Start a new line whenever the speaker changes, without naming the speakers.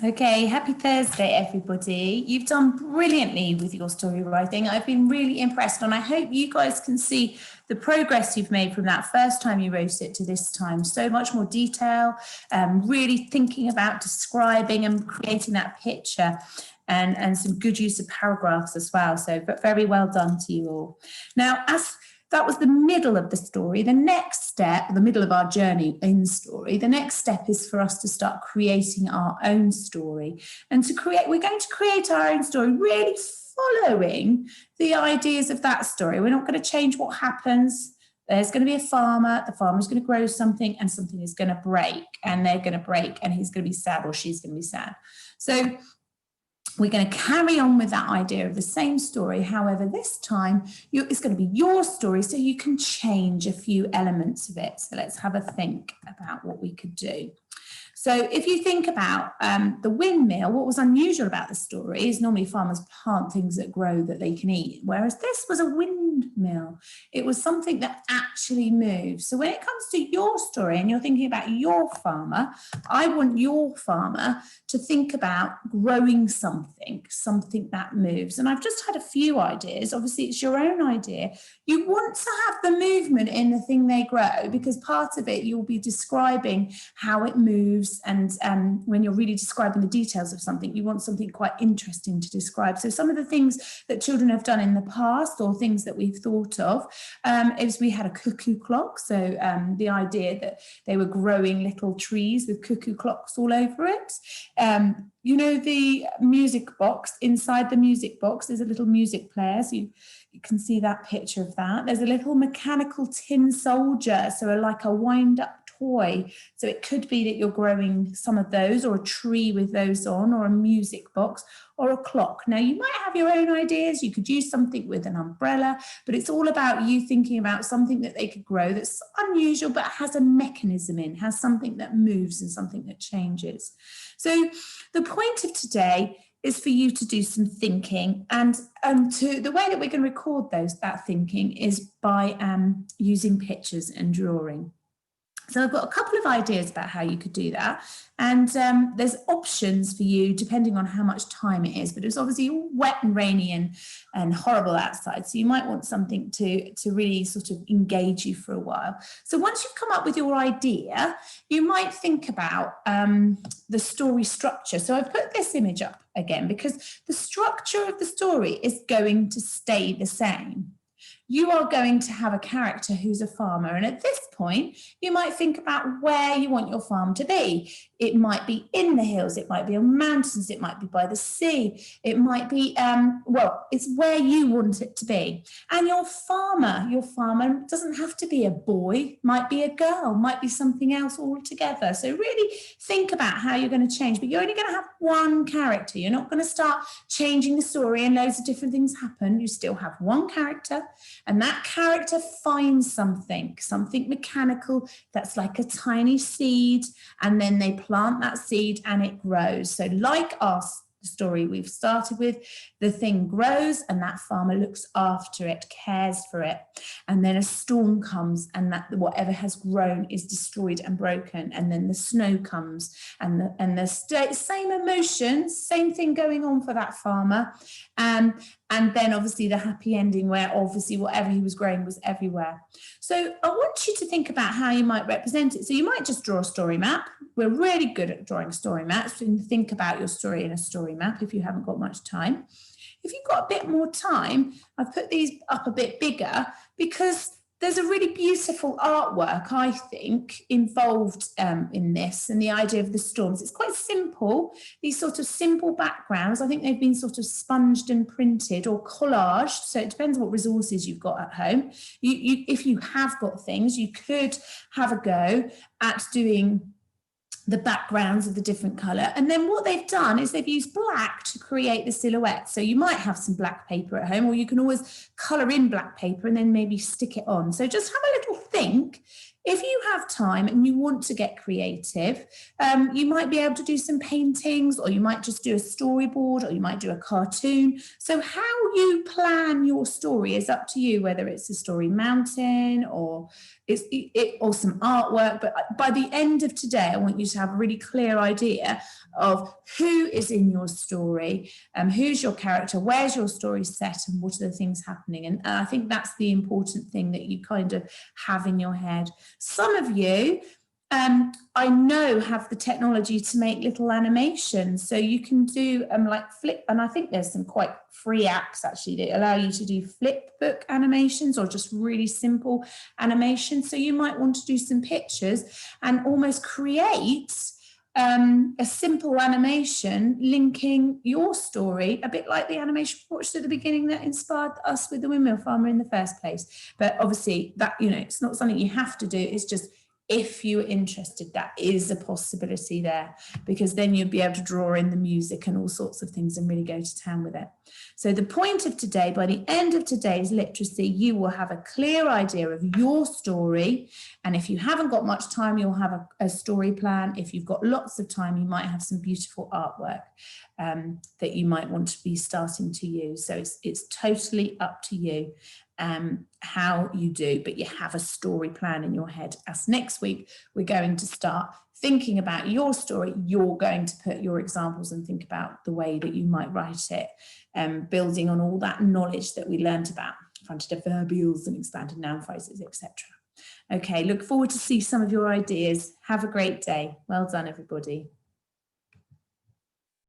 Okay, happy Thursday, everybody. You've done brilliantly with your story writing. I've been really impressed, and I hope you guys can see the progress you've made from that first time you wrote it to this time. So much more detail, really thinking about describing and creating that picture, and some good use of paragraphs as well. So, but very well done to you all. Now, as that was the middle of the story. The next step, the middle of our journey in story, the next step is for us to start creating our own story. And we're going to create our own story, really following the ideas of that story. We're not going to change what happens. There's going to be a farmer, the farmer's going to grow something, and something is going to break, and they're going to break, and he's going to be sad, or she's going to be sad. So we're going to carry on with that idea of the same story. However, this time it's going to be your story, so you can change a few elements of it. So let's have a think about what we could do. So if you think about the windmill, what was unusual about the story is normally farmers plant things that grow that they can eat, whereas this was a windmill. It was something that actually moves. So when it comes to your story and you're thinking about your farmer, I want your farmer to think about growing something that moves. And I've just had a few ideas. Obviously, it's your own idea. You want to have the movement in the thing they grow, because part of it you'll be describing how it moves. And when you're really describing the details of something, you want something quite interesting to describe. So some of the things that children have done in the past, or things that we've thought of, is we had a cuckoo clock. So the idea that they were growing little trees with cuckoo clocks all over it. You know, the music box, inside the music box, there's a little music player. So you can see that picture of that. There's a little mechanical tin soldier, so like a wind-up toy. So it could be that you're growing some of those, or a tree with those on, or a music box, or a clock. Now, you might have your own ideas. You could use something with an umbrella, but it's all about you thinking about something that they could grow that's unusual, but has a mechanism in, has something that moves and something that changes. So the point of today is for you to do some thinking, and the way that we're going to record that thinking is by using pictures and drawing. So I've got a couple of ideas about how you could do that. And there's options for you depending on how much time it is. But it's obviously all wet and rainy and horrible outside. So you might want something to really sort of engage you for a while. So once you've come up with your idea, you might think about the story structure. So I've put this image up again because the structure of the story is going to stay the same. You are going to have a character who's a farmer. And at this point, you might think about where you want your farm to be. It might be in the hills. It might be on mountains. It might be by the sea. It might be, it's where you want it to be. And your farmer doesn't have to be a boy, might be a girl, might be something else altogether. So really think about how you're going to change, but you're only going to have one character. You're not going to start changing the story and loads of different things happen. You still have one character. And that character finds something mechanical that's like a tiny seed, and then they plant that seed and it grows. So like us, the story we've started with, the thing grows and that farmer looks after it, cares for it. And then a storm comes and that whatever has grown is destroyed and broken. And then the snow comes and the same emotions, same thing going on for that farmer. And then obviously the happy ending where obviously whatever he was growing was everywhere. So I want you to think about how you might represent it. So you might just draw a story map. We're really good at drawing story maps. So you can think about your story in a story map if you haven't got much time. If you've got a bit more time, I've put these up a bit bigger because there's a really beautiful artwork, I think, involved in this and the idea of the storms. It's quite simple, these sort of simple backgrounds. I think they've been sort of sponged and printed or collaged. So it depends what resources you've got at home. If you have got things, you could have a go at doing the backgrounds of the different colour. And then what they've done is they've used black to create the silhouette. So you might have some black paper at home, or you can always colour in black paper and then maybe stick it on. So just have a little think If you have time and you want to get creative, you might be able to do some paintings, or you might just do a storyboard, or you might do a cartoon. So how you plan your story is up to you, whether it's a story mountain or or some artwork. But by the end of today, I want you to have a really clear idea of who is in your story, who's your character, where's your story set, and what are the things happening. And I think that's the important thing that you kind of have in your head. Some of you, I know, have the technology to make little animations. So you can do like flip, and I think there's some quite free apps actually that allow you to do flip book animations, or just really simple animations. So you might want to do some pictures and almost create a simple animation linking your story, a bit like the animation we watched at the beginning that inspired us with the windmill farmer in the first place. But obviously that, it's not something you have to do. It's just, if you're interested, that is a possibility there, because then you'll be able to draw in the music and all sorts of things and really go to town with it. So the point of today, by the end of today's literacy, you will have a clear idea of your story. And if you haven't got much time, you'll have a story plan. If you've got lots of time, you might have some beautiful artwork that you might want to be starting to use. So it's totally up to you how you do, but you have a story plan in your head. As next week, we're going to start thinking about your story. You're going to put your examples and think about the way that you might write it, building on all that knowledge that we learned about fronted adverbials and expanded noun phrases, etc. Okay, look forward to see some of your ideas. Have a great day. Well done, everybody.